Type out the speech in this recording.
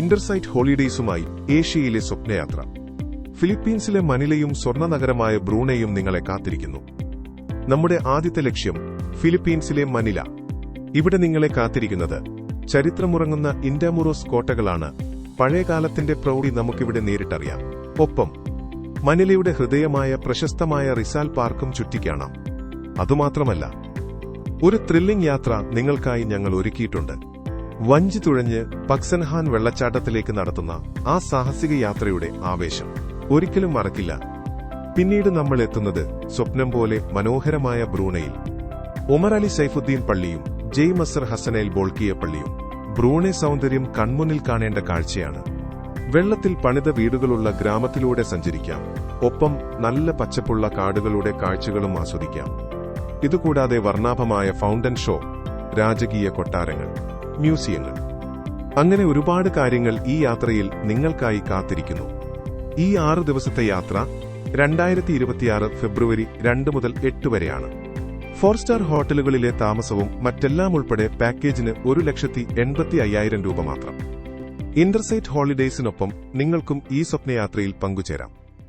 ഇന്റർസൈറ്റ് ഹോളിഡേയ്സുമായി ഏഷ്യയിലെ സ്വപ്നയാത്ര. ഫിലിപ്പീൻസിലെ മനിലയും സ്വർണ്ണനഗരമായ ബ്രൂണയും നിങ്ങളെ കാത്തിരിക്കുന്നു. നമ്മുടെ ആദ്യത്തെ ലക്ഷ്യം ഫിലിപ്പീൻസിലെ മനില. ഇവിടെ നിങ്ങളെ കാത്തിരിക്കുന്നത് ചരിത്രമുറങ്ങുന്ന ഇൻഡാമുറോസ് കോട്ടകളാണ്. പഴയകാലത്തിന്റെ പ്രൗഢി നമുക്കിവിടെ നേരിട്ടറിയാം. ഒപ്പം മനിലയുടെ ഹൃദയമായ പ്രശസ്തമായ റിസാൽ പാർക്കും ചുറ്റിക്കാണാം. അതുമാത്രമല്ല, ഒരു ത്രില്ലിംഗ് യാത്ര നിങ്ങൾക്കായി ഞങ്ങൾ ഒരുക്കിയിട്ടുണ്ട്. വഞ്ചി തുഴഞ്ഞ് പക്സൻഹാൻ വെള്ളച്ചാട്ടത്തിലേക്ക് നടത്തുന്ന ആ സാഹസിക യാത്രയുടെ ആവേശം ഒരിക്കലും മറക്കില്ല. പിന്നീട് നമ്മൾ എത്തുന്നത് സ്വപ്നം പോലെ മനോഹരമായ ബ്രൂണയിൽ. ഒമർ അലി സൈഫുദ്ദീൻ പള്ളിയും ജയ് മസർ ഹസനൈൽ ബോൾക്കിയ പള്ളിയും. ബ്രൂണെ സൗന്ദര്യം കൺമുന്നിൽ കാണേണ്ട കാഴ്ചയാണ്. വെള്ളത്തിൽ പണിത വീടുകളുള്ള ഗ്രാമത്തിലൂടെ സഞ്ചരിക്കാം. ഒപ്പം നല്ല പച്ചപ്പുള്ള കാടുകളുടെ കാഴ്ചകളും ആസ്വദിക്കാം. ഇതുകൂടാതെ വർണ്ണാഭമായ ഫൗണ്ടൻ ഷോ, രാജകീയ കൊട്ടാരങ്ങൾ, മ്യൂസിയങ്ങൾ, അങ്ങനെ ഒരുപാട് കാര്യങ്ങൾ ഈ യാത്രയിൽ നിങ്ങൾക്കായി കാത്തിരിക്കുന്നു. ഈ 6 ദിവസത്തെ യാത്ര 2026 ഫെബ്രുവരി 2 മുതൽ 8 വരെയാണ്. 4 സ്റ്റാർ ഹോട്ടലുകളിലെ താമസവും മറ്റെല്ലാം ഉൾപ്പെടെ പാക്കേജിന് 1,85,000 രൂപ മാത്രം. ഇന്റർസൈറ്റ് ഹോളിഡേയ്സിനൊപ്പം നിങ്ങൾക്കും ഈ സ്വപ്നയാത്രയിൽ പങ്കുചേരാം.